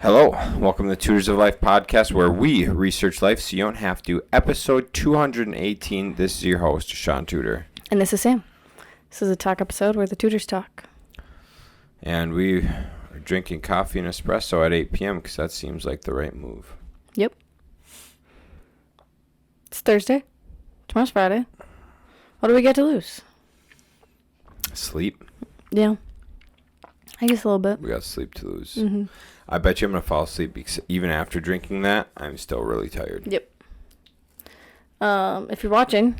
Hello, welcome to the Tutors of Life podcast where we research life so you don't have to. Episode 218. This is your host, Shaun Tutor. And this is Sam. This is a talk episode where the tutors talk. And we are drinking coffee and espresso at 8 p.m. because that seems like the right move. Yep. It's Thursday. Tomorrow's Friday. What do we get to lose? Sleep. Yeah. I guess a little bit. We got sleep to lose. Mm-hmm. I bet you I'm going to fall asleep because even after drinking that, I'm still really tired. Yep. If you're watching,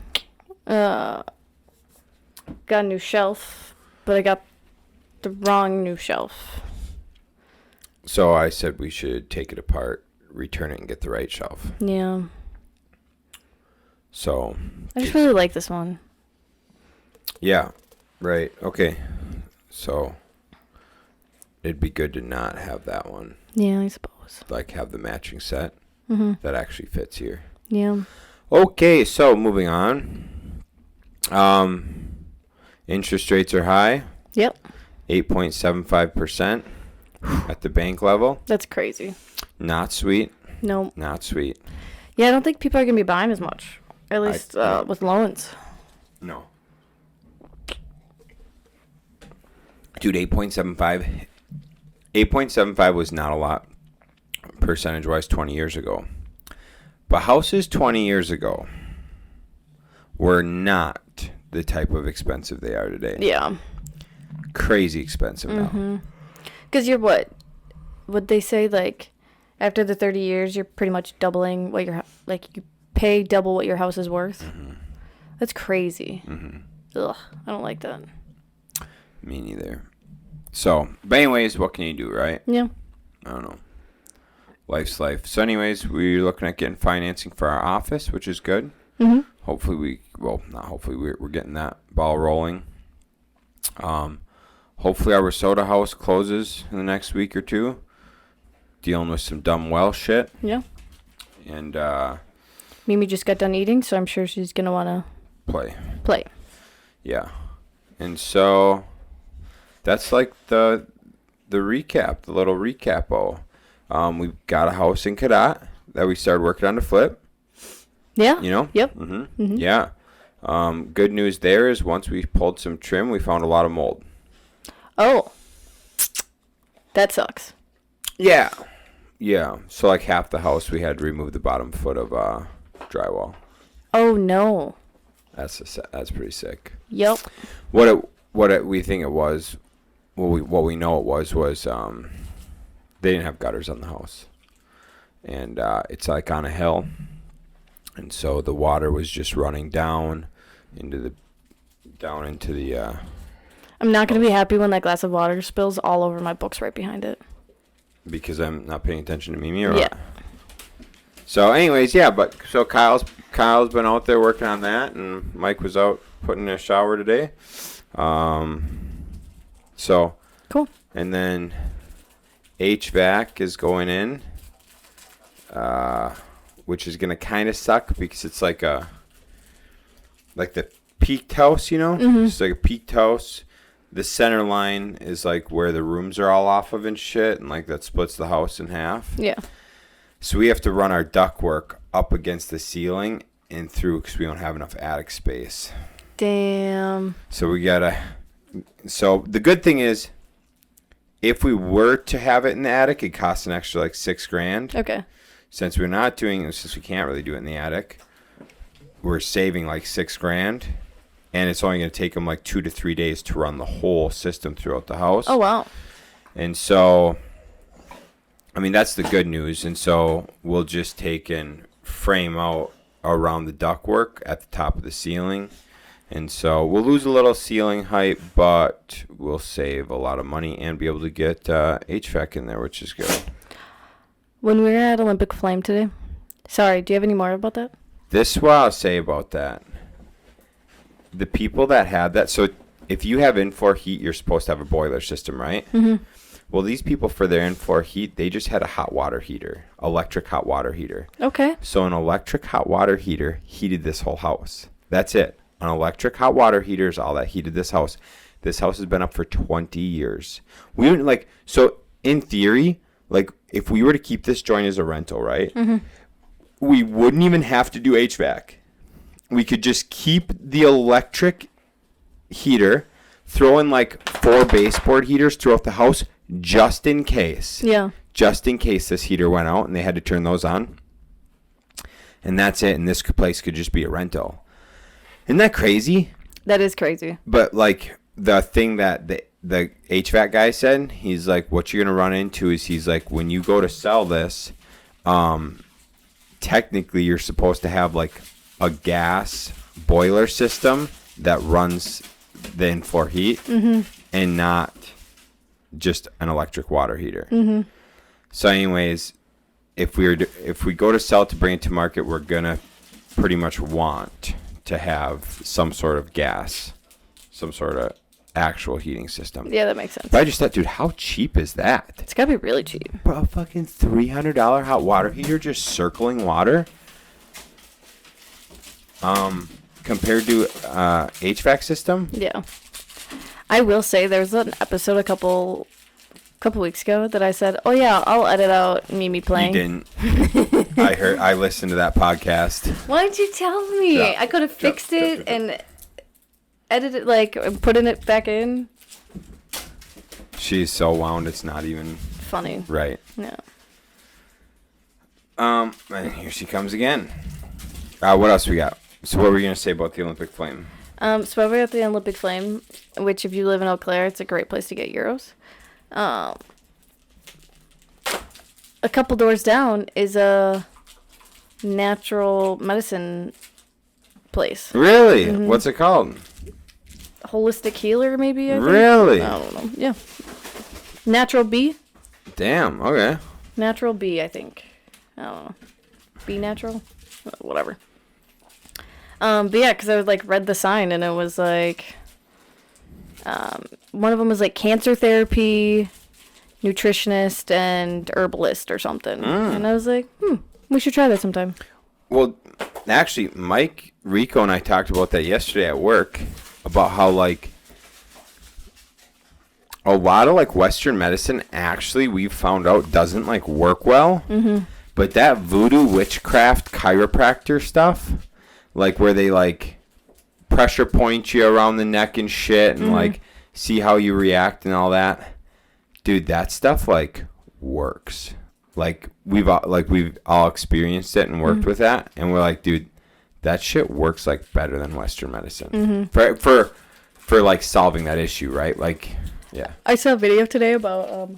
got a new shelf, but I got the wrong new shelf. So I said we should take it apart, return it, and get the right shelf. Yeah. So. I just really like this one. Yeah. Right. Okay. So. It'd be good to not have that one. Yeah, I suppose. Like have the matching set that actually fits here. Yeah. Okay, so moving on. Interest rates are high. Yep. 8.75% at the bank level. That's crazy. Not sweet. No. Not sweet. Yeah, I don't think people are going to be buying as much. At least with loans. No. Dude, 8.75. 8.75 was not a lot percentage-wise 20 years ago. But houses 20 years ago were not the type of expensive they are today. Yeah. Crazy expensive now. Because you're what? Would they say, like, after the 30 years, you're pretty much doubling what you pay double what your house is worth? Mm-hmm. That's crazy. Mm-hmm. Ugh, I don't like that. Me neither. So, but anyways, what can you do, right? Yeah. I don't know. Life's life. So anyways, we're looking at getting financing for our office, which is good. Mm-hmm. Hopefully we're getting that ball rolling. Hopefully our Risotto house closes in the next week or two. Dealing with some dumb well shit. Yeah. And, Mimi just got done eating, so I'm sure she's going to want to play. Yeah. And so that's like the recap, the little recap-o. We've got a house in Cadott that we started working on to flip. Yeah. You know? Yep. Mm-hmm. Mm-hmm. Yeah. Good news there is once we pulled some trim, we found a lot of mold. Oh. That sucks. Yeah. Yeah. So like half the house, we had to remove the bottom foot of drywall. Oh, no. That's pretty sick. Yep. What we think it was, what we know it was they didn't have gutters on the house, and it's like on a hill, and so the water was just running down into the. I'm not gonna be happy when that glass of water spills all over my books right behind it. Because I'm not paying attention to Mimi, or yeah. What? So, anyways, yeah, but so Kyle's been out there working on that, and Mike was out putting in a shower today. So cool. And then HVAC is going in, which is gonna kind of suck because it's like the peaked house, you know. Mm-hmm. It's like a peaked house. The center line is like where the rooms are all off of and shit, and like that splits the house in half. Yeah. So we have to run our ductwork up against the ceiling and through because we don't have enough attic space. Damn. So we gotta. So the good thing is, if we were to have it in the attic, it costs an extra like $6,000. Okay. Since we're not doing it, since we can't really do it in the attic, we're saving like $6,000, and it's only gonna take them like 2 to 3 days to run the whole system throughout the house. Oh wow. And so, I mean that's the good news. And so we'll just take and frame out around the ductwork at the top of the ceiling. And so we'll lose a little ceiling height, but we'll save a lot of money and be able to get HVAC in there, which is good. When we were at Olympic Flame today, sorry, do you have any more about that? This is what I'll say about that. The people that had that, so if you have in-floor heat, you're supposed to have a boiler system, right? Mm-hmm. Well, these people, for their in-floor heat, they just had a hot water heater, electric hot water heater. Okay. So an electric hot water heater heated this whole house. That's it. An electric hot water heater is all that heated this house. This house has been up for 20 years. We didn't so in theory, like if we were to keep this joint as a rental, right? We wouldn't even have to do HVAC. We could just keep the electric heater, throw in like 4 baseboard heaters throughout the house just in case. Yeah. Just in case this heater went out and they had to turn those on. And that's it. And this place could just be a rental. Isn't that crazy? That is crazy. But like the thing that the HVAC guy said, he's like, what you're going to run into is he's like, when you go to sell this, technically you're supposed to have like a gas boiler system that runs the in-floor heat and not just an electric water heater. So anyways, if we go to sell it to bring it to market, we're gonna pretty much want to have some sort of gas, some sort of actual heating system. Yeah, that makes sense. But I just thought, dude, how cheap is that? It's gotta be really cheap. Bro, a fucking $300 hot water heater just circling water. Compared to HVAC system. Yeah. I will say there's an episode a couple weeks ago that I said, "Oh yeah, I'll edit out Mimi playing." You didn't. I listened to that podcast. Why didn't you tell me? Yeah. I could have fixed it and edited and putting it back in. She's so wound, it's not even Funny. right. Yeah. And here she comes again. What else we got? So what were you gonna say about the Olympic Flame? So over at the Olympic Flame, which if you live in Eau Claire, it's a great place to get gyros. A couple doors down is a natural medicine place. Really? What's it called? Holistic healer, maybe? I think? Really? I don't know. Yeah. Natural Bee? Damn. Okay. Natural Bee, I think. I don't know. Bee Natural? Whatever. But yeah, because I read the sign and it was like, one of them was like cancer therapy, nutritionist, and herbalist or something. And I was like, we should try that sometime. Well, actually, Mike Rico and I talked about that yesterday at work about how a lot of Western medicine actually we've found out doesn't work well. But that voodoo witchcraft chiropractor stuff, where they pressure point you around the neck and shit and see how you react and all that, dude, that stuff works. We've all experienced it and worked with that, and we're like, dude, that shit works better than Western medicine for solving that issue, right? Yeah. I saw a video today about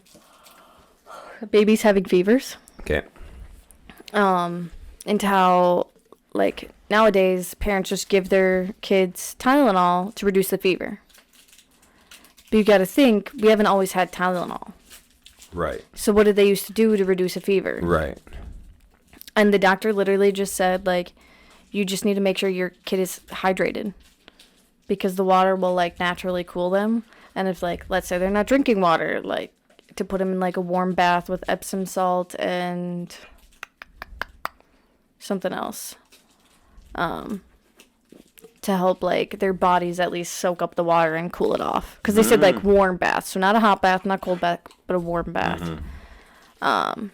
babies having fevers. Okay. And how nowadays parents just give their kids Tylenol to reduce the fever. But you got to think, we haven't always had Tylenol. Right. So what did they used to do to reduce a fever? Right. And the doctor literally just said, you just need to make sure your kid is hydrated. Because the water will, naturally cool them. And if, let's say they're not drinking water, to put them in, a warm bath with Epsom salt and something else. To help, their bodies at least soak up the water and cool it off. Because they said, warm bath. So not a hot bath, not cold bath, but a warm bath. And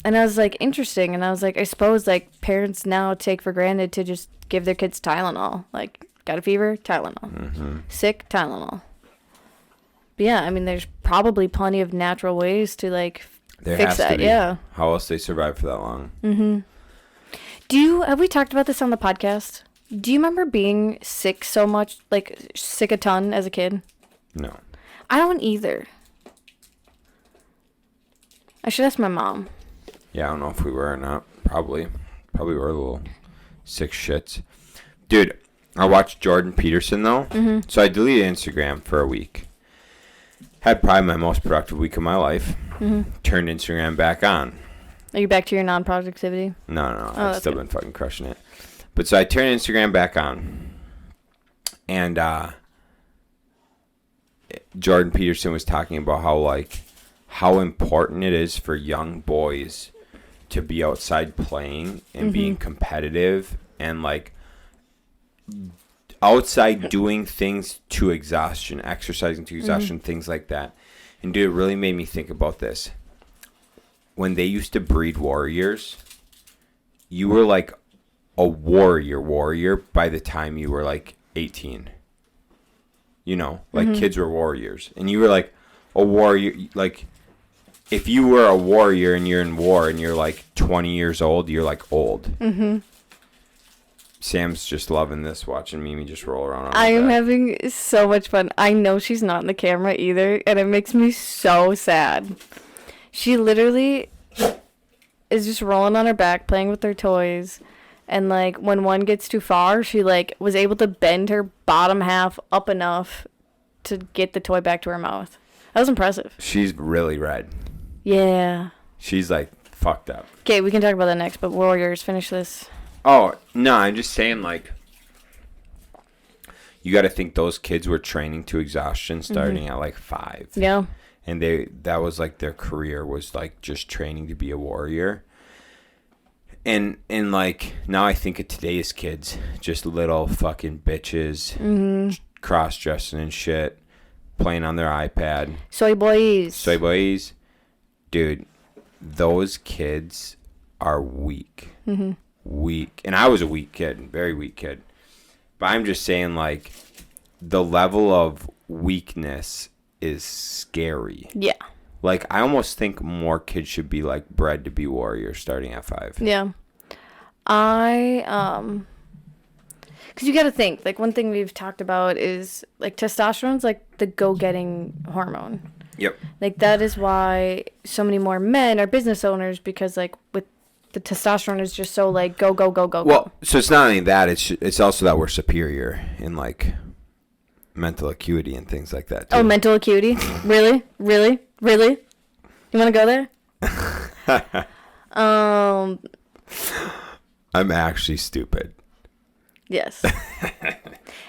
I was, interesting. And I was I suppose, parents now take for granted to just give their kids Tylenol. Got a fever? Tylenol. Sick? Tylenol. But, yeah, I mean, there's probably plenty of natural ways to, there fix that. Yeah. How else they survive for that long? Have we talked about this on the podcast? Do you remember being sick so much, sick a ton as a kid? No. I don't either. I should ask my mom. Yeah, I don't know if we were or not. Probably were a little sick shits. Dude, I watched Jordan Peterson, though. So I deleted Instagram for a week. Had probably my most productive week of my life. Turned Instagram back on. Are you back to your non-productivity? No. I've still been fucking crushing it. But so I turned Instagram back on. And Jordan Peterson was talking about how important it is for young boys to be outside playing and being competitive and outside doing things to exhaustion, exercising to exhaustion, things like that. And dude, it really made me think about this. when they used to breed warriors, you were like a warrior by the time you were like 18. You know, like kids were warriors. And you were like a warrior. Like, if you were a warrior and you're in war and you're like 20 years old, you're like old. Mm-hmm. Sam's just loving this, watching Mimi just roll around on I am back. having so much fun. I know she's not in the camera either, and it makes me so sad. She literally is just rolling on her back, playing with her toys. And, like, when one gets too far, she, like, was able to bend her bottom half up enough to get the toy back to her mouth. That was impressive. She's really red. Yeah. She's, like, fucked up. Okay, we can talk about that next, but Warriors, finish this. Oh, no, I'm just saying, like, you got to think those kids were training to exhaustion starting at, like, 5. Yeah. And that was, like, their career was, like, just training to be a warrior. And like, now I think of today's kids, just little fucking bitches, cross-dressing and shit, playing on their iPad. Soy boys. Dude, those kids are weak. Weak. And I was a weak kid, very weak kid. But I'm just saying, like, the level of weakness is scary. Yeah. Like, I almost think more kids should be, like, bred to be warriors starting at 5. Yeah. Because you got to think, like, one thing we've talked about is, like, testosterone's, like, the go-getting hormone. Yep. Like, that is why so many more men are business owners, because, like, with the testosterone is just so, like, go. Well, so it's not only that, it's also that we're superior in, like, mental acuity and things like that, too. Oh, mental acuity? Really? You want to go there? I'm actually stupid. Yes.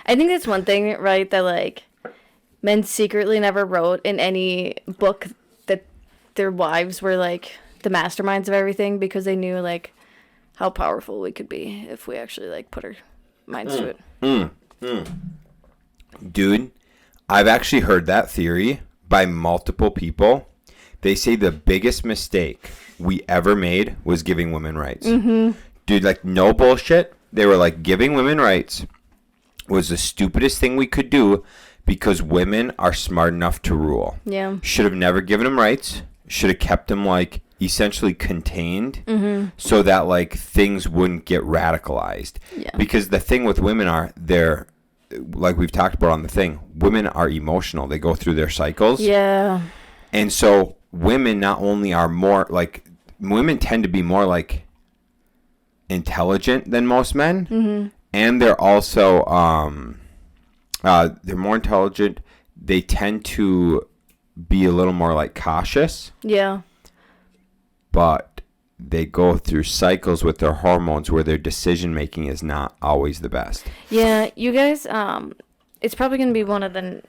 I think that's one thing, right, that, like, men secretly never wrote in any book that their wives were, like, the masterminds of everything, because they knew, like, how powerful we could be if we actually, like, put our minds to it. Dude, I've actually heard that theory by multiple people. They say the biggest mistake we ever made was giving women rights. Dude, like, no bullshit. They were like, giving women rights was the stupidest thing we could do because women are smart enough to rule. Yeah. Should have never given them rights. Should have kept them, like, essentially contained so that, like, things wouldn't get radicalized. Yeah. Because the thing with women they're, like we've talked about on the thing, women are emotional. They go through their cycles. Yeah. And so women not only are more, like, women tend to be more, like, intelligent than most men. And they're also, they're more intelligent. They tend to be a little more, like, cautious. Yeah. But they go through cycles with their hormones where their decision making is not always the best. Yeah, you guys, it's probably going to be one of the...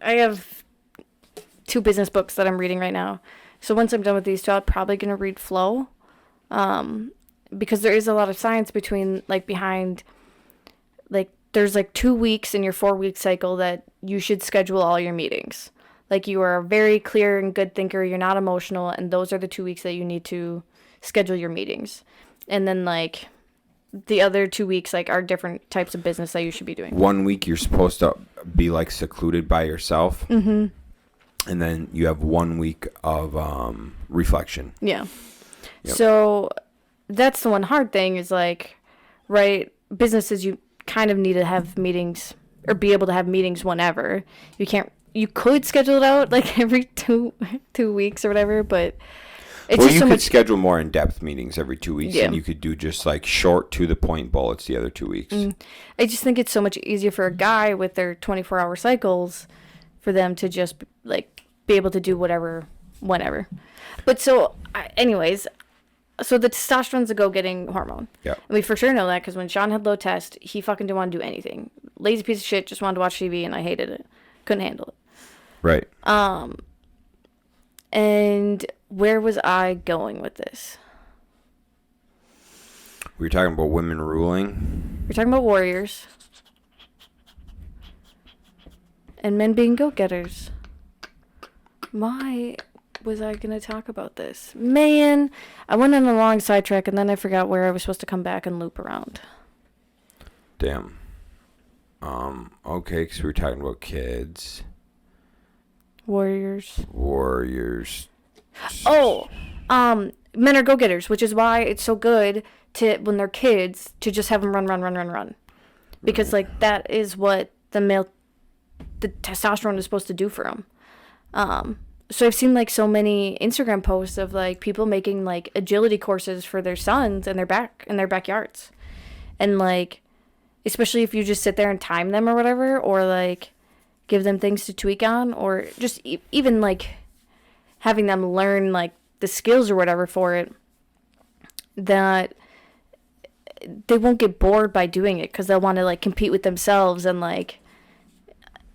I have 2 business books that I'm reading right now. So once I'm done with these 2, I'm probably going to read Flow. Because there is a lot of science behind, like, there's, like, 2 weeks in your 4-week cycle that you should schedule all your meetings. Like, you are a very clear and good thinker. You're not emotional. And those are the 2 weeks that you need to schedule your meetings. And then, like, the other 2 weeks, like, are different types of business that you should be doing. 1 week you're supposed to be, like, secluded by yourself. And then you have 1 week of reflection. Yeah. Yep. So that's the one hard thing is, like, right, businesses, you kind of need to have meetings or be able to have meetings whenever. You could schedule it out, like, every two weeks or whatever, but it's well, just you so could much. schedule more in-depth meetings every 2 weeks, Yeah. and you could do just, like, short to-the-point bullets the other 2 weeks. I just think it's so much easier for a guy with their 24-hour cycles for them to just, like, be able to do whatever, whenever. But so, anyways, so the testosterone's a go-getting hormone. Yeah. And we for sure know that because when Shaun had low test, he fucking didn't want to do anything. Lazy piece of shit, just wanted to watch TV, and I hated it. Couldn't handle it. Right. And where was I going with this? We were talking about women ruling. We're talking about warriors. And men being go-getters. Why was I going to talk about this? Man, I went on a long sidetrack, and then I forgot where I was supposed to come back and loop around. Damn. Okay, because we were talking about kids. Warriors. Oh, men are go-getters, which is why it's so good to, when they're kids, to just have them run. Because, like, that is what the testosterone is supposed to do for them. So I've seen, like, so many Instagram posts of, like, people making, like, agility courses for their sons in their backyards. And, like, especially if you just sit there and time them or whatever, or, like, give them things to tweak on, or just even, like, having them learn, like, the skills or whatever for it, that they won't get bored by doing it, because they'll want to, like, compete with themselves and, like,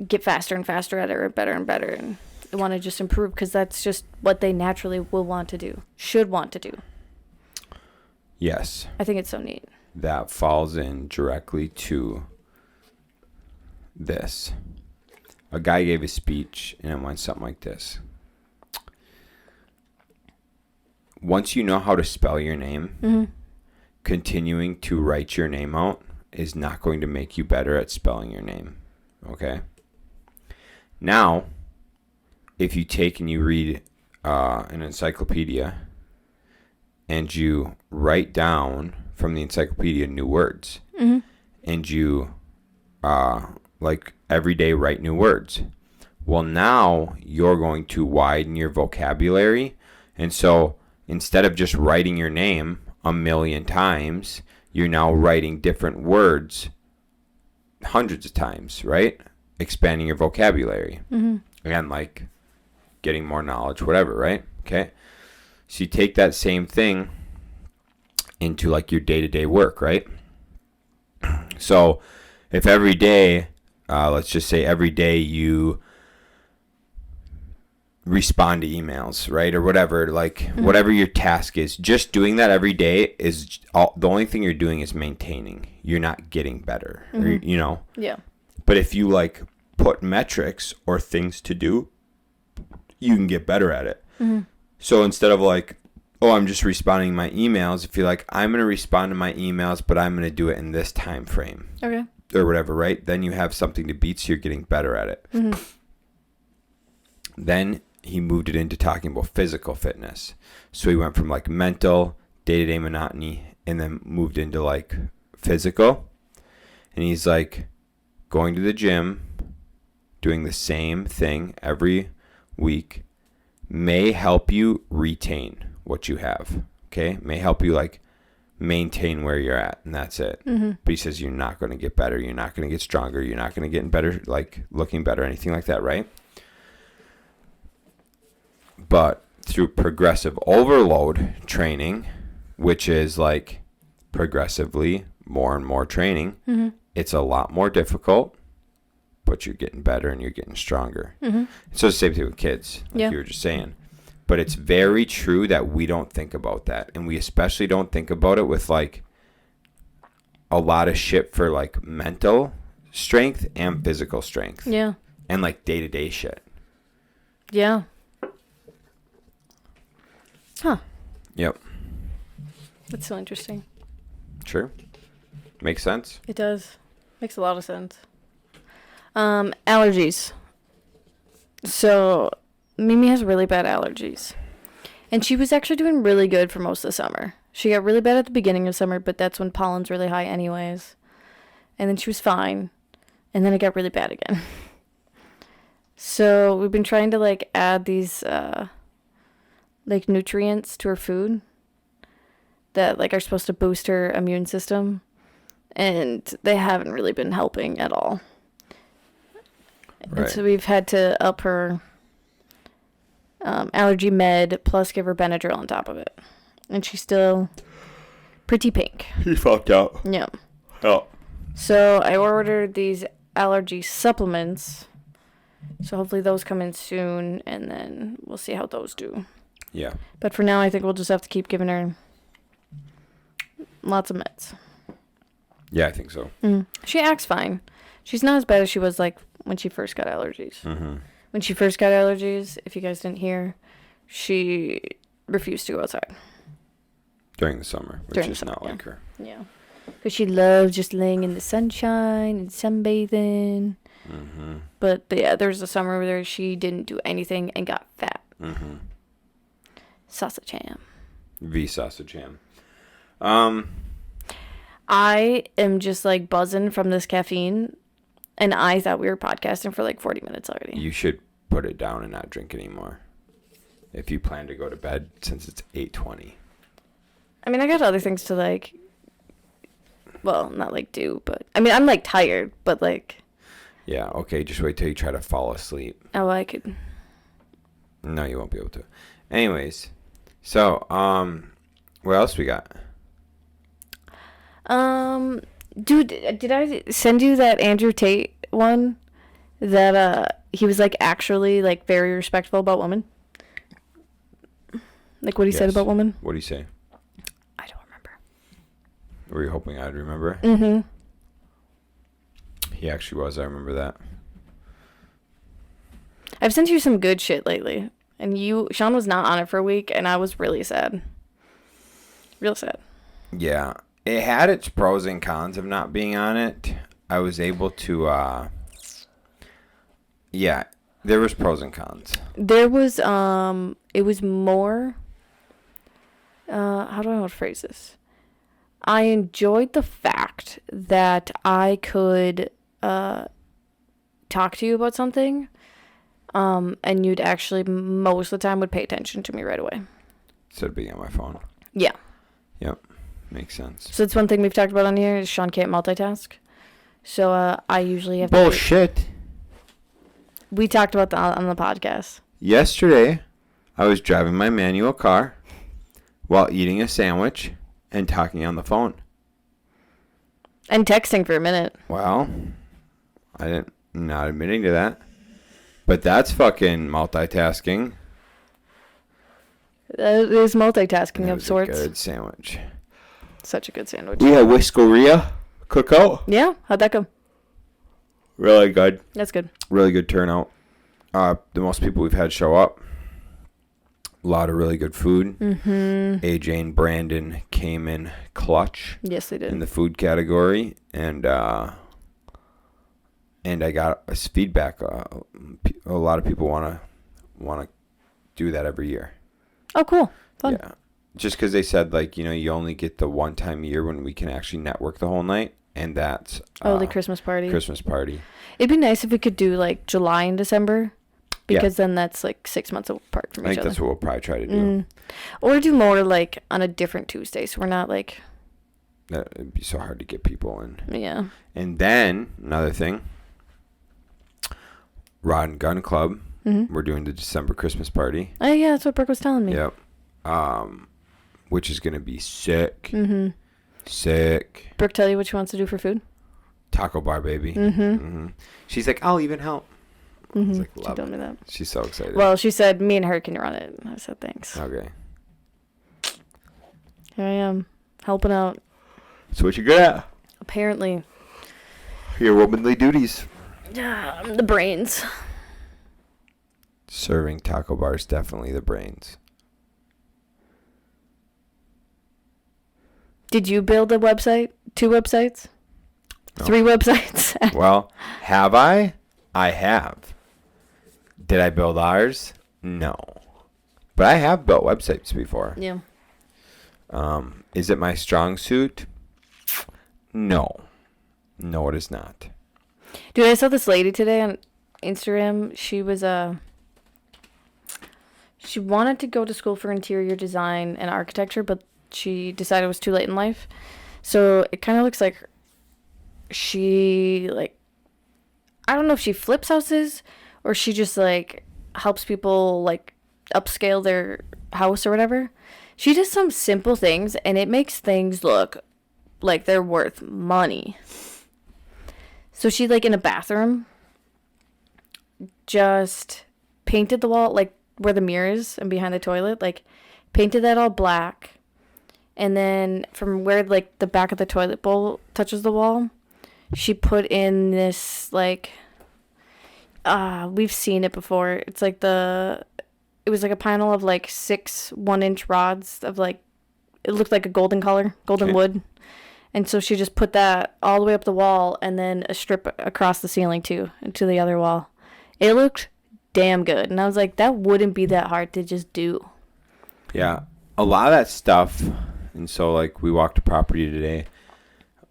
get faster and faster at it, or better and better, and they want to just improve, because that's just what they naturally will want to do, should want to do. Yes. I think it's so neat. That falls in directly to this. A guy gave a speech, and it went something like this. Once you know how to spell your name, continuing to write your name out is not going to make you better at spelling your name. Okay? Now, if you take and you read an encyclopedia and you write down from the encyclopedia new words, and you like every day write new words, well, now you're going to widen your vocabulary. And so instead of just writing your name a million times, you're now writing different words hundreds of times, right? Expanding your vocabulary. Again, like getting more knowledge, whatever, right? Okay. So you take that same thing into like your day-to-day work, right? So if every day, let's just say every day you respond to emails, right? Or whatever, like whatever your task is, just doing that every day is the only thing you're doing is maintaining. You're not getting better, or, you know? Yeah. But if you like put metrics or things to do, you can get better at it. So instead of like, oh, I'm just responding to my emails, if you're like, I'm going to respond to my emails, but I'm going to do it in this time frame. Okay. Or whatever, right? Then you have something to beat, so you're getting better at it. Then he moved it into talking about physical fitness. So he went from like mental, day-to-day monotony, and then moved into like physical. And he's like, going to the gym, doing the same thing every week may help you retain what you have. Okay? May help you like maintain where you're at, and that's it. But he says you're not going to get better, you're not going to get stronger, you're not going to get better, like looking better, anything like that, right? But through progressive overload training, which is like progressively more and more training, it's a lot more difficult, but you're getting better and you're getting stronger. So it's the same thing with kids, like you were just saying. But it's very true that we don't think about that. And we especially don't think about it with like a lot of shit for like mental strength and physical strength. Yeah. And like day-to-day shit. Yeah. Huh. Yep. That's so interesting. Sure. Makes sense? It does. Makes a lot of sense. Allergies. So Mimi has really bad allergies. And she was actually doing really good for most of the summer. She got really bad at the beginning of summer, but that's when pollen's really high anyways. And then she was fine. And then it got really bad again. So we've been trying to like add these like nutrients to her food that like are supposed to boost her immune system. And they haven't really been helping at all. Right. And so we've had to up her allergy med plus give her Benadryl on top of it. And she's still pretty pink. He fucked out. Yeah. Oh. So I ordered these allergy supplements. So hopefully those come in soon, and then we'll see how those do. Yeah. But for now, I think we'll just have to keep giving her lots of meds. Yeah, I think so. She acts fine. She's not as bad as she was like when she first got allergies. When she first got allergies, if you guys didn't hear, she refused to go outside. During the summer, which is not like her. Yeah. Because she loves just laying in the sunshine and sunbathing. Mm-hmm. But yeah, there was a summer where she didn't do anything and got fat. Mm-hmm. Sausage ham. V sausage ham. I am just like buzzing from this caffeine, and I thought we were podcasting for like 40 minutes already. You should put it down and not drink anymore. If you plan to go to bed, since it's 8:20. I mean, I got other things to like, well, not like do, but I mean, I'm like tired, but like. Yeah, okay, just wait till you try to fall asleep. Oh, I could. No, you won't be able to. Anyways, so, what else we got? Dude, did I send you that Andrew Tate one? That, he was like actually like very respectful about women? Like what he said about women? What did he say? I don't remember. Were you hoping I'd remember? Mm-hmm. He actually was. I remember that. I've sent you some good shit lately. And Shaun was not on it for a week, and I was really sad. Real sad. Yeah. It had its pros and cons of not being on it. I was able to, yeah, there was pros and cons. There was, it was more, how do I want to phrase this? I enjoyed the fact that I could, talk to you about something, and you'd actually most of the time would pay attention to me right away. Instead of being on my phone. Yeah. Yep. Makes sense. So it's one thing we've talked about on here is Shaun can't multitask. So I usually have Bullshit. We talked about that on the podcast. Yesterday, I was driving my manual car while eating a sandwich and talking on the phone. And texting for a minute. Well, not admitting to that. But that's fucking multitasking. That is multitasking of sorts. It was a good sandwich. Such a good sandwich. We had Whiskeria cookout. Yeah? How'd that go? Really good. That's good. Really good turnout. The most people we've had show up. A lot of really good food. Mm-hmm. AJ and Brandon came in clutch. Yes, they did. In the food category. And I got feedback. A lot of people want to do that every year. Oh, cool. Fun. Yeah. Just because they said, like, you know, you only get the one time a year when we can actually network the whole night. And that's... the Christmas party. Christmas party. It'd be nice if we could do, like, July and December. Because then that's, like, 6 months apart from each other. I think that's what we'll probably try to do. Or do more, like, on a different Tuesday. So we're not, like... It'd be so hard to get people in. Yeah. And then, another thing. Rod and Gun Club. Mm-hmm. We're doing the December Christmas party. Oh, yeah, that's what Brooke was telling me. Yep. Which is going to be sick. Mm-hmm. Sick. Brooke tell you what she wants to do for food? Taco bar, baby. Mm-hmm. Mm-hmm. She's like, I'll even help. Mm-hmm. I was like, She love told me it. that. She's so excited. Well, she said me and her can run it. I said thanks. Okay. Here I am, helping out. So what you good at? Apparently. Your womanly duties. Yeah, I'm the brains. Serving taco bars, definitely the brains. Did you build a website? 2 websites? No. 3 websites? Well, have I? I have. Did I build ours? No. But I have built websites before. Yeah. Is it my strong suit? No. No, it is not. Dude, I saw this lady today on Instagram. She was she wanted to go to school for interior design and architecture, but she decided it was too late in life. So it kind of looks like she, like, I don't know if she flips houses or she just, like, helps people, like, upscale their house or whatever. She does some simple things, and it makes things look like they're worth money. So she, like, in a bathroom, just painted the wall, like, where the mirror is and behind the toilet, like, painted that all black. And then from where, like, the back of the toilet bowl touches the wall, she put in this, like, we've seen it before. It's like the it was like a panel of like 6 1-inch rods of like, it looked like a golden color, golden Okay. wood. And so she just put that all the way up the wall and then a strip across the ceiling too, into the other wall. It looked damn good. And I was like, that wouldn't be that hard to just do. Yeah. A lot of that stuff, and so like we walked a property today,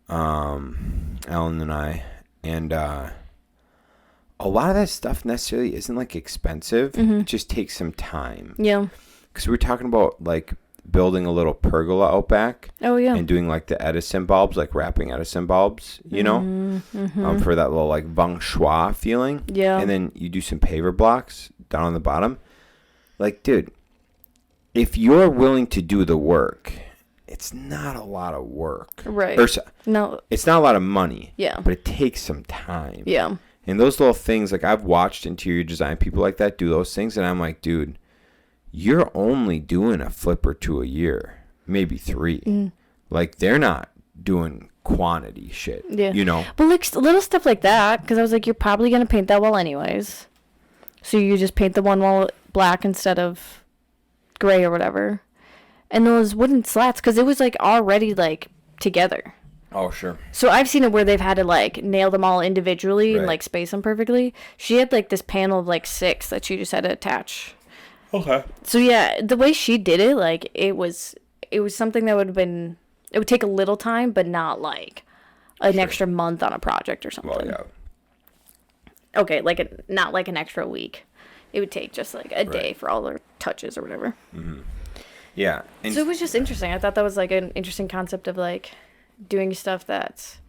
Ellen and I, and a lot of that stuff necessarily isn't like expensive. It just takes some time. Yeah. Because we were talking about like building a little pergola out back. Oh, yeah. And doing like the Edison bulbs, like wrapping Edison bulbs, you know, for that little like feng shui feeling. Yeah. And then you do some paver blocks down on the bottom. Like, dude, if you're willing to do the work, it's not a lot of work. Right. No. It's not a lot of money. Yeah. But it takes some time. Yeah. And those little things, like I've watched interior design people like that do those things, and I'm like, dude, you're only doing a flip or 2 a year, maybe 3. Like, they're not doing quantity shit. Yeah. You know? But like little stuff like that, because I was like, you're probably going to paint that wall anyways. So you just paint the one wall black instead of gray or whatever. And those wooden slats, because it was like already like together. Oh, sure. So I've seen it where they've had to like nail them all individually and Right. like space them perfectly. She had like this panel of like 6 that she just had to attach. Okay. So yeah, the way she did it, like it was something that it would take a little time, but not like an extra month on a project or something. Well, yeah. Okay, like not like an extra week. It would take just like a day for all their touches or whatever. Yeah. And So it was just interesting. I thought that was like an interesting concept of like doing stuff that's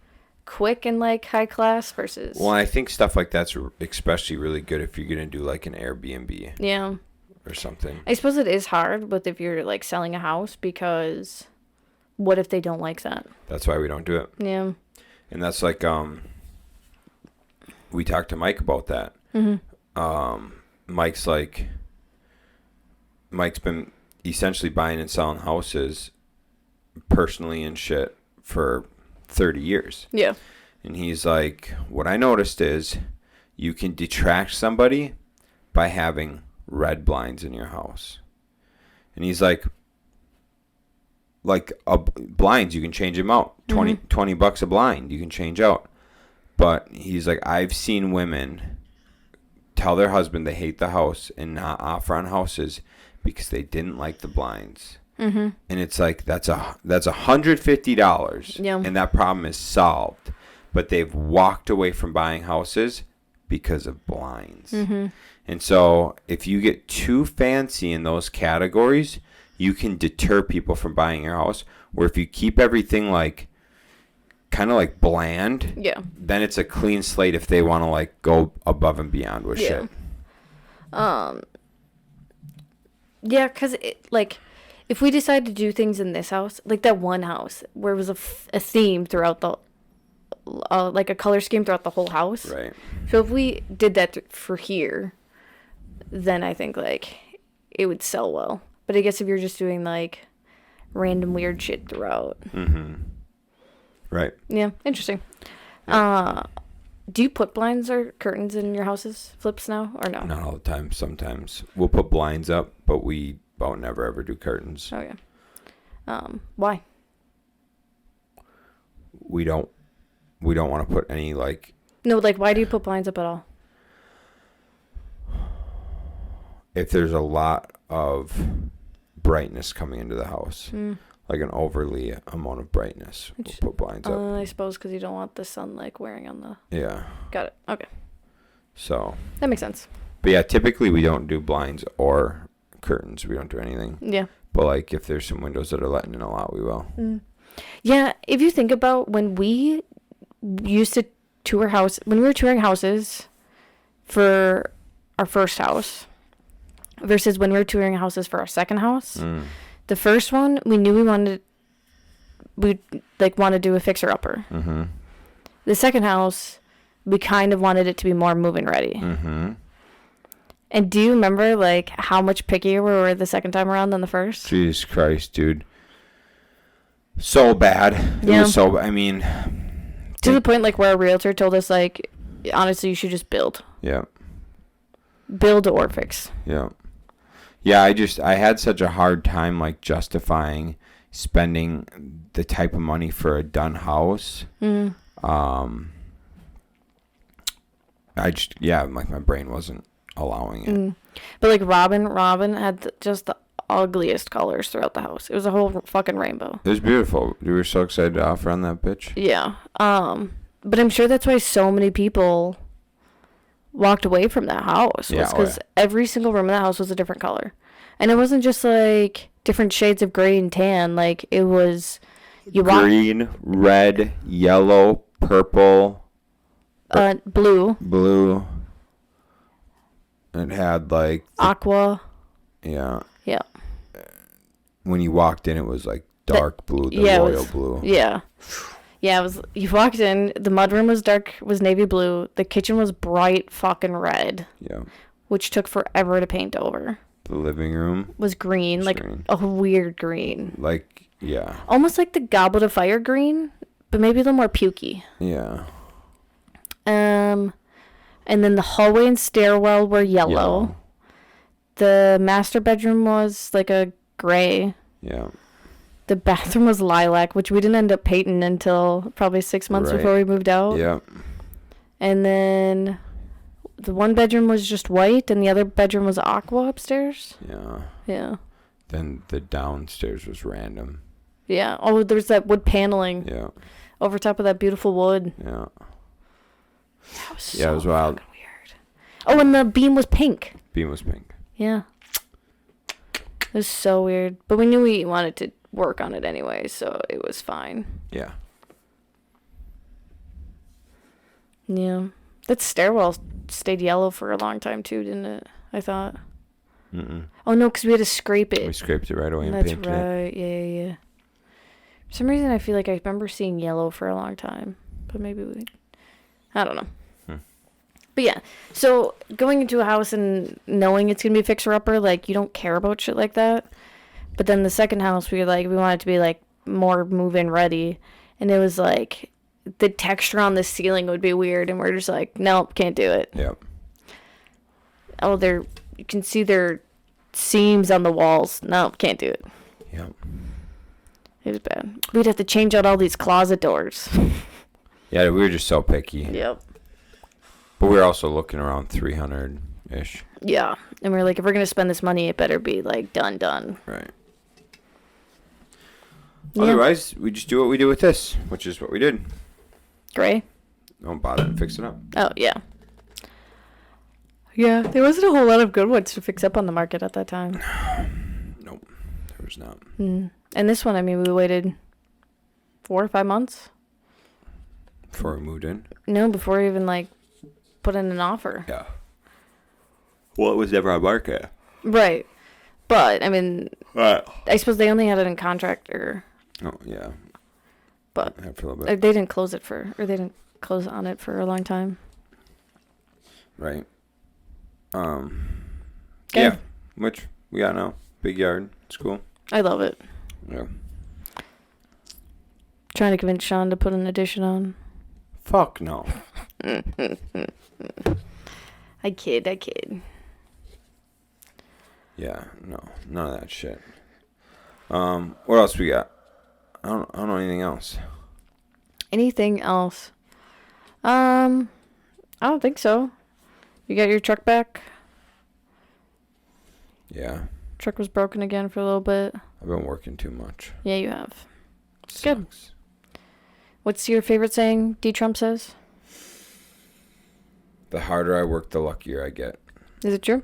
quick and like high class versus. well, I think stuff like that's especially really good if you're going to do like an Airbnb Yeah. or something. I suppose it is hard, but if you're like selling a house, because what if they don't like that? That's why we don't do it. Yeah. And that's like, we talked to Mike about that. Mike's been essentially buying and selling houses personally and shit for 30 years. Yeah. And he's like, what I noticed is you can detract somebody by having red blinds in your house. And he's like blinds, you can change them out. 20 bucks a blind, you can change out. But he's like, I've seen women tell their husband they hate the house and not offer on houses because they didn't like the blinds. And it's like, that's $150. Yeah. And that problem is solved. But they've walked away from buying houses because of blinds. And so if you get too fancy in those categories, you can deter people from buying your house. Where if you keep everything like kind of like bland, Yeah. then it's a clean slate if they want to like go above and beyond with shit. Yeah, because like if we decide to do things in this house, like that one house where it was a theme throughout the like a color scheme throughout the whole house. Right. So if we did that for here, then I think like it would sell well. But I guess if you're just doing like random weird shit throughout. Right. Yeah, interesting. Do you put blinds or curtains in your houses, flips now, or no? Not all the time. Sometimes we'll put blinds up, but we about never ever do curtains. Oh yeah. Why? We don't want to put any like. No, like why do you put blinds up at all? If there's a lot of brightness coming into the house, like an overly amount of brightness, we'll put blinds up. I suppose because you don't want the sun like wearing on the. Yeah. Got it. Okay, So. that makes sense. But yeah, typically we don't do blinds or curtains. We don't do anything. Yeah. But like if there's some windows that are letting in a lot, we will. Yeah, if you think about when we used to when we were touring houses for our first house versus when we were touring houses for our second house, the first one we knew we want to do a fixer upper. The second house, we kind of wanted it to be more move-in ready. And do you remember like how much pickier we were the second time around than the first? Jesus Christ, dude. So bad. Yeah. It was so, I mean. To the point like where a realtor told us like, honestly, you should just build. Yeah. Build or fix. Yeah. Yeah, I had such a hard time like justifying spending the type of money for a done house. Mm. Like my brain wasn't allowing it. Mm. But like Robin had just the ugliest colors throughout the house. It was a whole fucking rainbow. It was beautiful. We were so excited to offer on that bitch. Yeah. But I'm sure that's why so many people walked away from that house. Yeah, Because every single room in that house was a different color. And it wasn't just like different shades of gray and tan. Like it was green, red, yellow, purple, blue. It had like aqua. Yeah. Yeah. When you walked in, it was like dark blue, royal blue. Yeah. Yeah, it was. You walked in. The mudroom was navy blue. The kitchen was bright fucking red. Yeah. Which took forever to paint over. The living room was green, like green. A weird green. Like, yeah. Almost like the Goblet of Fire green, but maybe a little more pukey. Yeah. And then the hallway and stairwell were yellow. The master bedroom was like a gray. Yeah. The bathroom was lilac, which we didn't end up painting until probably 6 months before we moved out. Yeah. And then the one bedroom was just white, and the other bedroom was aqua upstairs. Yeah. Yeah. Then the downstairs was random. Yeah. Oh, there's that wood paneling. Yeah. Over top of that beautiful wood. Yeah. That was it was wild. Weird. Oh, and the beam was pink. Beam was pink. Yeah. It was so weird. But we knew we wanted to work on it anyway, so it was fine. Yeah. Yeah. That stairwell stayed yellow for a long time too, didn't it? I thought. Mm-mm. Oh no, because we had to scrape it. We scraped it right away and painted it. That's right. Yeah. For some reason, I feel like I remember seeing yellow for a long time, but maybe I don't know. But yeah, so going into a house and knowing it's gonna be a fixer-upper, like you don't care about shit like that. But then the second house, we wanted it to be like more move-in ready, and it was like the texture on the ceiling would be weird, and we're just like, nope, can't do it. Yep. Oh, you can see their seams on the walls. Nope, can't do it. Yep. It was bad. We'd have to change out all these closet doors. Yeah, we were just so picky. Yep. But we were also looking around 300-ish. Yeah. And we were like, if we're going to spend this money, it better be, like, done. Right. Yeah. Otherwise, we just do what we do with this, which is what we did. Gray? Don't bother to fix it up. Oh, yeah. Yeah, there wasn't a whole lot of good ones to fix up on the market at that time. Nope. There was not. And this one, I mean, we waited 4 or 5 months. Before we moved in? No, before we even, like, put in an offer. Yeah. Well, it was never on market. Right. But, I mean, I suppose they only had it in contract or... Oh, yeah. But after a little they bit. didn't close on it for a long time. Right. Good. Yeah. Which we got now. Big yard. It's cool. I love it. Yeah. Trying to convince Shaun to put an addition on. Fuck no. I kid. Yeah, no. None of that shit. What else we got? I don't know anything else. Anything else? I don't think so. You got your truck back? Yeah. Truck was broken again for a little bit. I've been working too much. Yeah, you have. Sucks. Good. What's your favorite saying D. Trump says? The harder I work, the luckier I get. Is it true?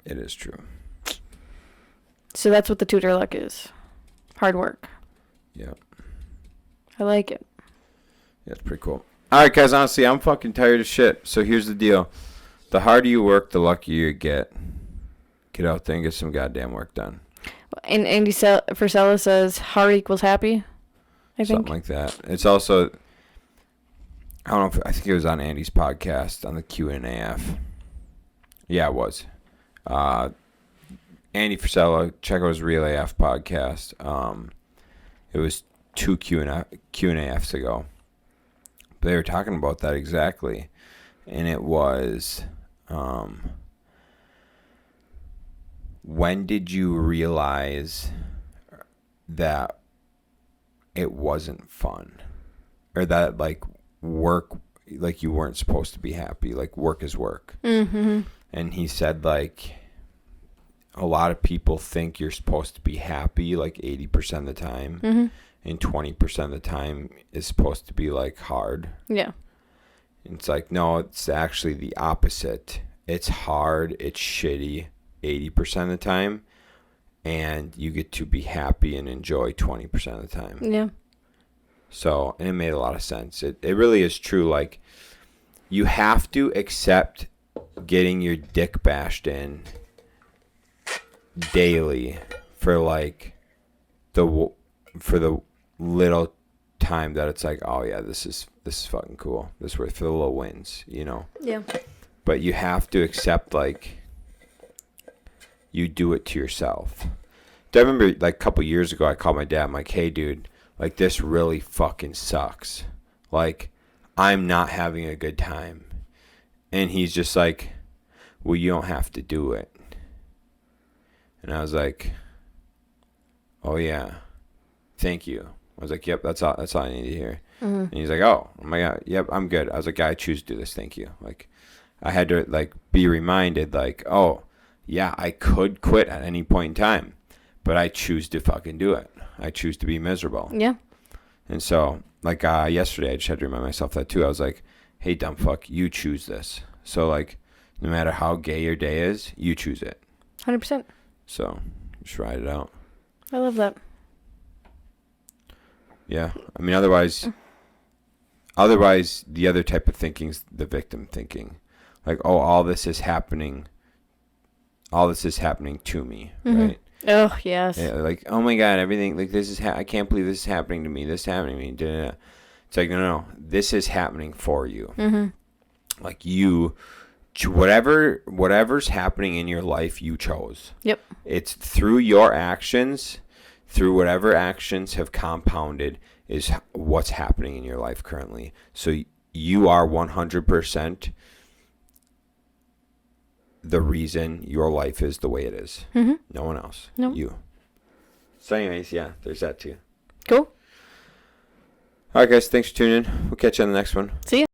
It is true. So that's what the tutor luck is. Hard work. Yep. I like it. Yeah, it's pretty cool. All right, guys, honestly, I'm fucking tired of shit. So here's the deal. The harder you work, the luckier you get. Get out there and get some goddamn work done. And Andy Frisella says hard equals happy, I think. Something like that. It's also, I don't know, I think it was on Andy's podcast on the Q&AF. Yeah, it was. Andy Frisella, check out his Real AF podcast. It was 2 Q&AFs ago. They were talking about that exactly. And it was, when did you realize that it wasn't fun, or that like work, like you weren't supposed to be happy, like work is work? Mm-hmm. And he said like a lot of people think you're supposed to be happy like 80% of the time, Mm-hmm. and 20% of the time is supposed to be like hard. Yeah. And it's like, no, it's actually the opposite. It's hard, it's shitty 80% of the time, and you get to be happy and enjoy 20% of the time. Yeah. So, and it made a lot of sense. It really is true. Like, you have to accept getting your dick bashed in daily for like the little time that it's like, oh yeah, this is fucking cool. This is worth for the little wins, you know. Yeah. But you have to accept like you do it to yourself. I remember like a couple years ago, I called my dad. I'm like, hey dude, like this really fucking sucks. Like I'm not having a good time. And he's just like, well, you don't have to do it. And I was like, oh yeah, thank you. I was like, yep, that's all I need to hear. Mm-hmm. And he's like, oh my God, yep, I'm good. I was like, I choose to do this, thank you. Like, I had to like be reminded, like, oh yeah, I could quit at any point in time, but I choose to fucking do it. I choose to be miserable. Yeah. And so, like yesterday, I just had to remind myself that too. I was like, hey, dumb fuck, you choose this. So like, no matter how gay your day is, you choose it. 100%. So just ride it out. I love that. Yeah, I mean, otherwise, the other type of thinking is the victim thinking, like, oh, all this is happening to me, right? Oh yes. Yeah, like, oh my God, everything, like this is, I can't believe this is happening to me. This is happening to me. Da-da-da. It's like, no, this is happening for you. Mm-hmm. Like whatever's happening in your life, you chose. Yep. It's through your actions, through whatever actions have compounded, is what's happening in your life currently. So you are 100% the reason your life is the way it is. Mm-hmm. No one else. No. You. So anyways, yeah, there's that too. Cool. All right, guys, thanks for tuning in. We'll catch you on the next one. See ya.